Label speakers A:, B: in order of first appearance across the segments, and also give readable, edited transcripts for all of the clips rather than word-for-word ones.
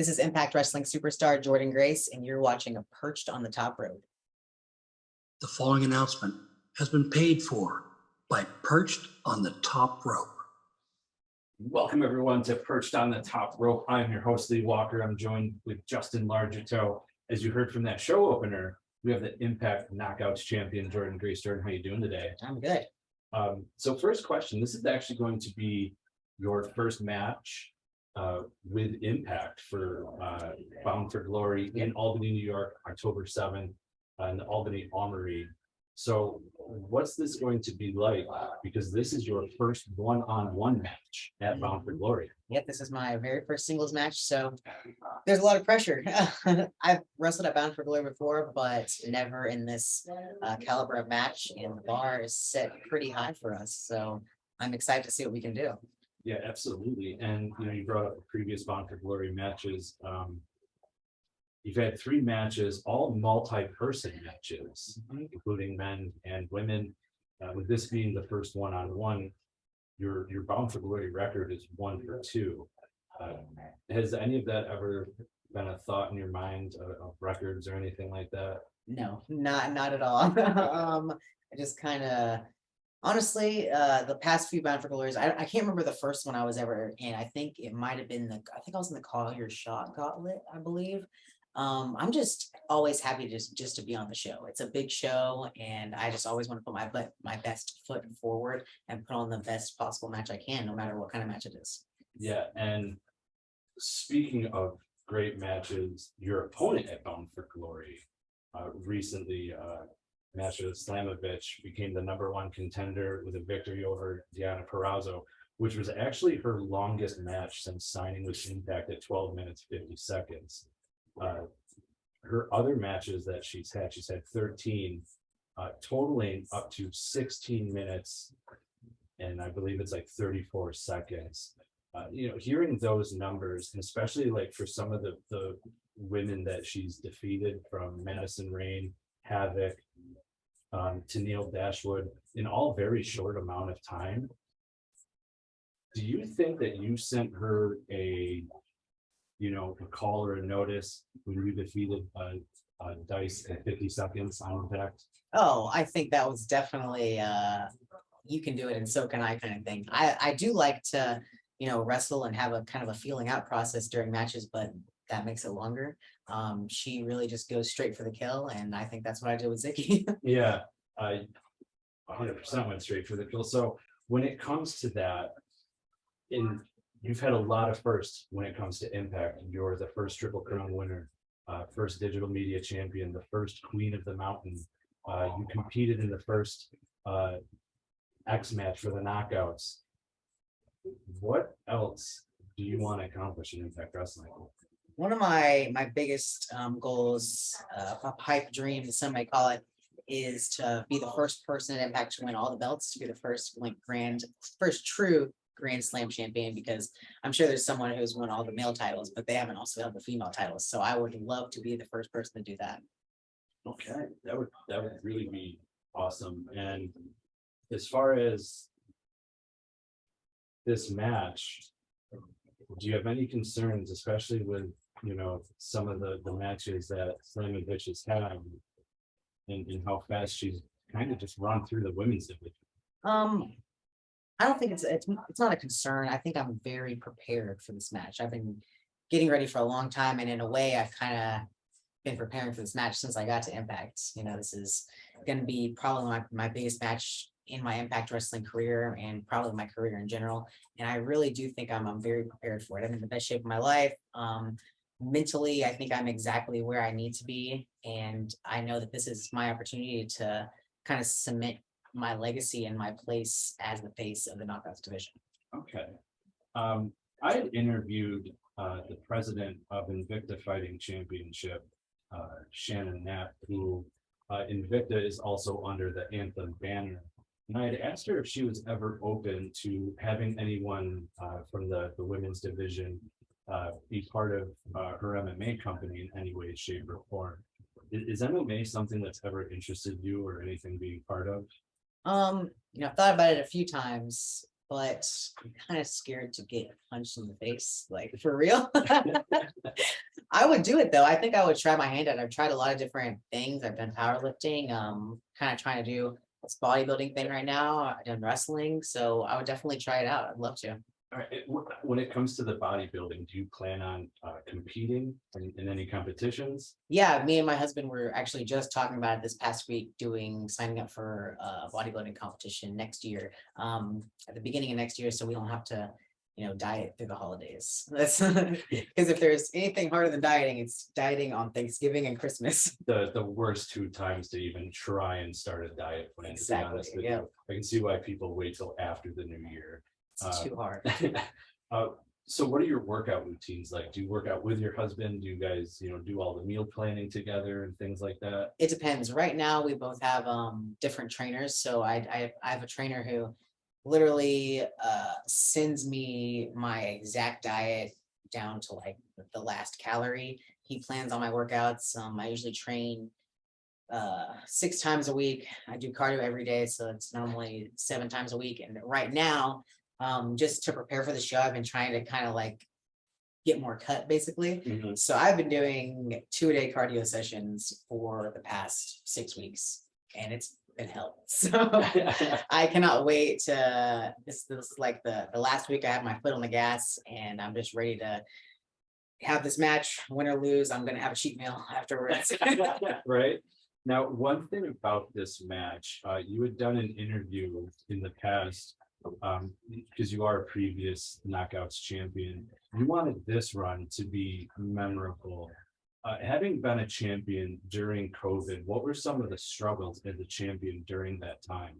A: This is Impact Wrestling superstar Jordynne Grace, and you're watching a Perched on the Top Rope.
B: The following announcement has been paid for by Perched on the Top Rope.
C: Welcome everyone to Perched on the Top Rope. I'm your host, Lee Walker. I'm joined with Justin Largito. As you heard from that show opener, we have the Impact Knockouts champion, Jordynne Grace. Jordynne, how you doing today?
A: I'm good.
C: So first question, this is actually going to be your first match with Impact for Bound for Glory in Albany, New York, October 7th in the Albany Armory. So what's this going to be like? Because this is your first one-on-one match at Bound for Glory.
A: Yep, this is my very first singles match, so there's a lot of pressure. I've wrestled at Bound for Glory before, but never in this caliber of match, and the bar is set pretty high for us, so I'm excited to see what we can do.
C: Yeah, absolutely. And you brought up the previous Bound for Glory matches. You've had 3 matches, all multi-person matches, including men and women. With this being the first one-on-one, your Bound for Glory record is 1 for 2. Has any of that ever been a thought in your mind of records or anything like that?
A: No, not at all. I just kind of honestly, the past few Bound for Glories, I can't remember the first one I was ever in. I think it might have been I think I was in the Call Your Shot Gauntlet, I believe. I'm just always happy just to be on the show. It's a big show, and I just always want to put my best foot forward and put on the best possible match I can, no matter what kind of match it is.
C: Yeah, and speaking of great matches, your opponent at Bound for Glory recently, Masha Slamovich, became the #1 contender with a victory over Deonna Purrazzo, which was actually her longest match since signing with Impact at 12 minutes 50 seconds. Her other matches that she's had 13, totaling up to 16 minutes, and I believe it's like 34 seconds. Hearing those numbers, and especially like for some of the women that she's defeated, from Madison Rayne, Havoc, to Neil Dashwood, in all very short amount of time. Do you think that you sent her a call or a notice when you defeated Dice in 50 seconds on Impact?
A: Oh, I think that was definitely you can do it and so can I kind of thing. I do like to, wrestle and have a kind of a feeling out process during matches, but that makes it longer. She really just goes straight for the kill, and I think that's what I did with Zicky.
C: Yeah, I 100% went straight for the kill. So when it comes to that, you've had a lot of firsts when it comes to Impact. You're the first Triple Crown winner, first digital media champion, the first Queen of the Mountain. You competed in the first X match for the Knockouts. What else do you want to accomplish in Impact Wrestling?
A: One of my biggest goals, a pipe dream, some may call it, is to be the first person at Impact to win all the belts, to be the first true Grand Slam champion, because I'm sure there's someone who's won all the male titles, but they haven't also held the female titles. So I would love to be the first person to do that.
C: Okay, that would really be awesome. And as far as this match, do you have any concerns, especially with some of the matches that Slamovich has had, and how fast she's kind of just run through the women's division?
A: I don't think it's not a concern. I think I'm very prepared for this match. I've been getting ready for a long time, and in a way, I've kind of been preparing for this match since I got to Impact. This is going to be probably my biggest match in my Impact Wrestling career, and probably my career in general. And I really do think I'm very prepared for it. I'm in the best shape of my life. Mentally, I think I'm exactly where I need to be, and I know that this is my opportunity to kind of cement my legacy and my place as the face of the Knockouts division.
C: Okay. I had interviewed the president of Invicta Fighting Championship, Shannon Knapp, who Invicta is also under the Anthem banner. And I had asked her if she was ever open to having anyone from the women's division be part of her MMA company in any way, shape, or form. Is MMA something that's ever interested you, or anything being part of?
A: I've thought about it a few times. but I'm kind of scared to get punched in the face, like for real. I would do it though. I think I would try my hand at it. I've tried a lot of different things. I've done powerlifting, kind of trying to do this bodybuilding thing right now. I've done wrestling, so I would definitely try it out. I'd love to.
C: All right, when it comes to the bodybuilding, do you plan on competing in any competitions?
A: Yeah, me and my husband were actually just talking about it this past week, signing up for a bodybuilding competition next year, at the beginning of next year, so we don't have to, diet through the holidays. That's because if there's anything harder than dieting, it's dieting on Thanksgiving and Christmas.
C: The worst two times to even try and start a diet plan, to be honest with
A: Yeah,
C: you. I can see why people wait till after the new year.
A: it's too hard.
C: So what are your workout routines like? Do you work out with your husband? Do you guys, do all the meal planning together and things like that?
A: It depends. Right now, we both have different trainers. So I have a trainer who literally sends me my exact diet down to like the last calorie. He plans all my workouts. I usually train 6 times a week. I do cardio every day, so it's normally 7 times a week. And right now, just to prepare for the show, I've been trying to kind of like get more cut basically.
C: Mhm.
A: So I've been doing 2-a-day cardio sessions for the past 6 weeks, and it's been hell. So I cannot wait to this is like the last week I have my foot on the gas, and I'm just ready to have this match, win or lose. I'm gonna have a cheat meal afterwards.
C: Right. Now, one thing about this match, you had done an interview in the past, because you are a previous knockouts champion. You wanted this run to be memorable. Having been a champion during COVID, what were some of the struggles as a champion during that time?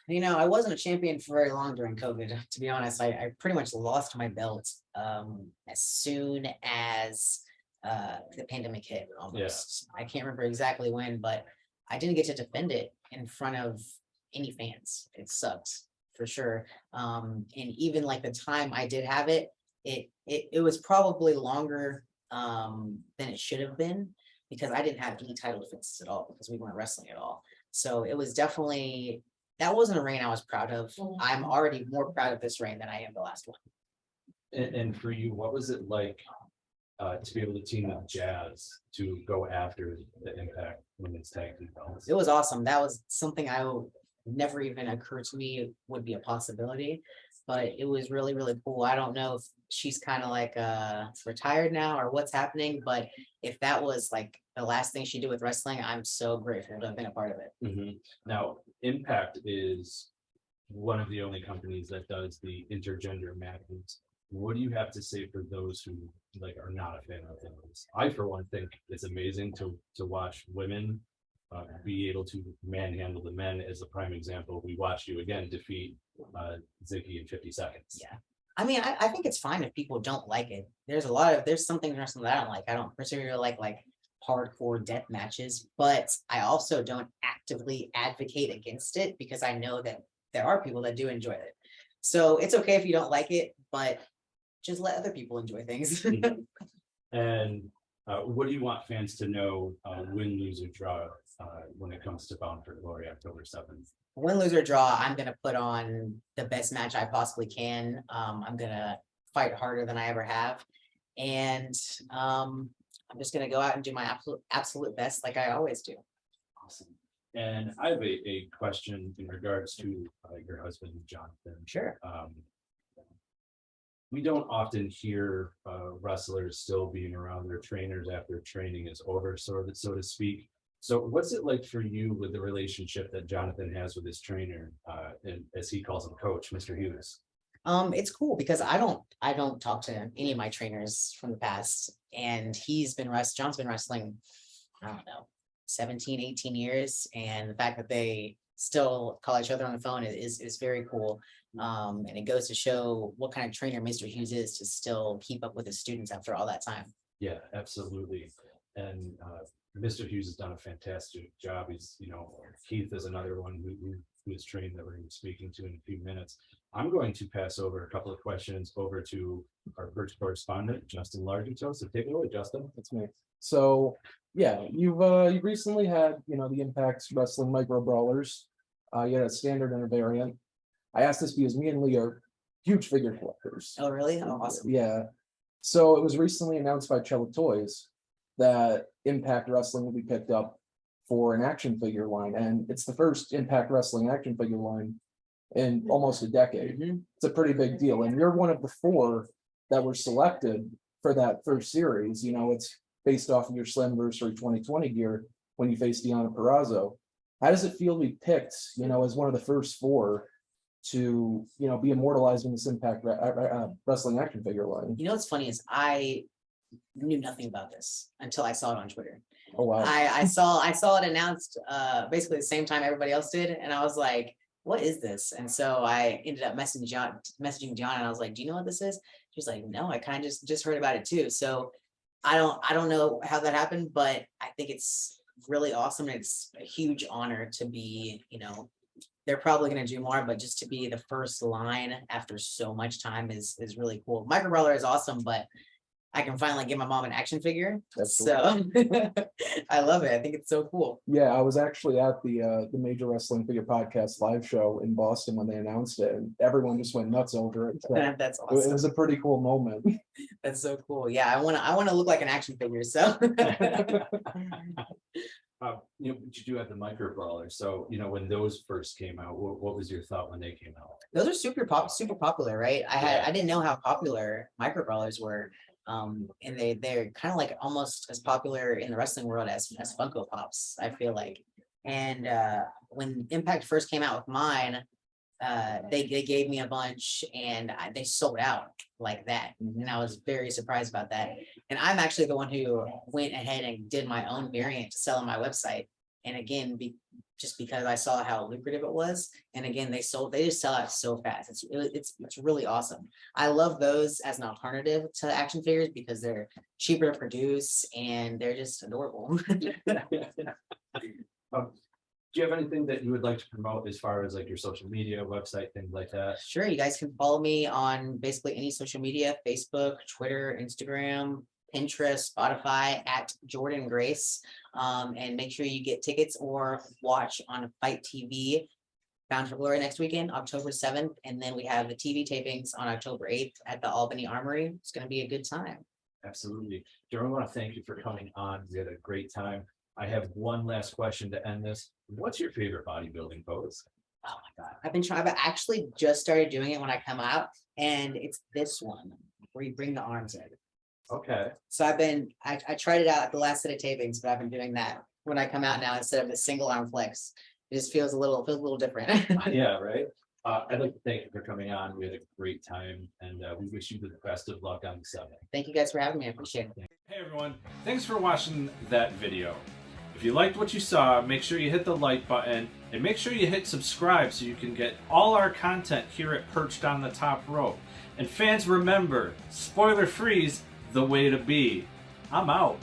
A: I wasn't a champion for very long during COVID, to be honest. I pretty much lost my belt as soon as the pandemic hit almost. I can't remember exactly when, but I didn't get to defend it in front of any fans. It sucks for sure. And even like the time I did have it, it was probably longer than it should have been, because I didn't have any title defenses at all, because we weren't wrestling at all. So it was definitely, that wasn't a reign I was proud of. I'm already more proud of this reign than I am the last one.
C: And for you, what was it like to be able to team with Jazz to go after the Impact Women's Tag Team belts?
A: It was awesome. That was something never even occurred to me would be a possibility, but it was really, really cool. I don't know if she's kind of like retired now or what's happening, but if that was like the last thing she did with wrestling, I'm so grateful to have been a part of it.
C: Mhm. Now, Impact is one of the only companies that does the intergender matches. What do you have to say for those who are not a fan of those? I, for one, think it's amazing to watch women be able to manhandle the men. As a prime example, we watched you again defeat Zicky in 50 seconds.
A: Yeah. I mean, I think it's fine if people don't like it. There's something in wrestling that I don't like. I don't particularly like hardcore death matches, but I also don't actively advocate against it, because I know that there are people that do enjoy it. So it's okay if you don't like it, but just let other people enjoy things.
C: And what do you want fans to know, win, lose, or draw, when it comes to Bound for Glory October 7th?
A: Win, lose, or draw, I'm going to put on the best match I possibly can. I'm going to fight harder than I ever have. And I'm just going to go out and do my absolute best like I always do.
C: Awesome. And I have a question in regards to your husband, Jonathan.
A: Sure.
C: We don't often hear wrestlers still being around their trainers after training is over, so to speak. So what's it like for you with the relationship that Jonathan has with his trainer, and as he calls him, Coach, Mr. Hughes?
A: It's cool because I don't talk to any of my trainers from the past, and John's been wrestling, I don't know, 17, 18 years. And the fact that they still call each other on the phone is very cool. And it goes to show what kind of trainer Mr. Hughes is to still keep up with his students after all that time.
C: Yeah, absolutely. And Mr. Hughes has done a fantastic job. He's, Keith is another one who is trained that we're going to be speaking to in a few minutes. I'm going to pass over a couple of questions over to our first correspondent, Justin Largento. So take it away, Justin.
D: That's me. So yeah, you've recently had the Impact Wrestling Micro Brawlers. You had a standard and a variant. I asked this because me and Lee are huge figure collectors.
A: Oh, really? Oh, awesome.
D: Yeah. So it was recently announced by Cello Toys that Impact Wrestling will be picked up for an action figure line, and it's the first Impact Wrestling action figure line in almost a decade.
A: Mhm.
D: It's a pretty big deal, and you're one of the 4 that were selected for that first series. You know, it's based off of your Slammiversary 2020 gear when you faced Deonna Purrazzo. How does it feel to be picked, you know, as one of the first 4 to, you know, be immortalized in this Impact Wrestling action figure line?
A: You know what's funny is I knew nothing about this until I saw it on Twitter.
D: Oh wow.
A: I saw it announced basically the same time everybody else did, and I was like, what is this? And so I ended up messaging John, and I was like, do you know what this is? She was like, no, I kind of just heard about it too. So I don't know how that happened, but I think it's really awesome. It's a huge honor to be, you know, they're probably going to do more, but just to be the first line after so much time is really cool. Micro Brawler is awesome, but I can finally give my mom an action figure. So I love it. I think it's so cool.
D: Yeah, I was actually at the Major Wrestling Figure Podcast live show in Boston when they announced it, and everyone just went nuts over it. So
A: That's
D: it
A: awesome.
D: was a pretty cool moment.
A: That's so cool. Yeah, I wanna look like an action figure. So
C: You know, but you do have the micro brawlers. So, you know, when those first came out, what was your thought when they came out?
A: those are super popular, right? I didn't know how popular micro brawlers were. And they're kind of like almost as popular in the wrestling world as Funko Pops, I feel like. And when Impact first came out with mine, they gave me a bunch, and they sold out like that, and I was very surprised about that. And I'm actually the one who went ahead and did my own variant to sell on my website. And again, just because I saw how lucrative it was, and again, they just sell out so fast. It's really awesome. I love those as an alternative to action figures because they're cheaper to produce and they're just adorable.
C: Do you have anything that you would like to promote as far as like your social media, website, things like that?
A: Sure, you guys can follow me on basically any social media: Facebook, Twitter, Instagram, Pinterest, Spotify at Jordynne Grace. And make sure you get tickets or watch on Fight TV Bound for Glory next weekend, October 7th. And then we have the TV tapings on October 8th at the Albany Armory. It's going to be a good time.
C: Absolutely. Jorynne, I want to thank you for coming on. We had a great time. I have one last question to end this. What's your favorite bodybuilding pose?
A: Oh my God. I've actually just started doing it when I come out, and it's this one where you bring the arms in.
C: Okay.
A: So I tried it out at the last set of tapings, but I've been doing that when I come out now instead of the single arm flex. It just feels a little different.
C: Yeah, right. I'd like to thank you for coming on. We had a great time, and we wish you the best of luck on the 7th.
A: Thank you guys for having me. I appreciate it.
C: Hey everyone, thanks for watching that video. If you liked what you saw, make sure you hit the like button and make sure you hit subscribe so you can get all our content here at Perched on the Top Rope. And fans, remember, spoiler free's the way to be. I'm out.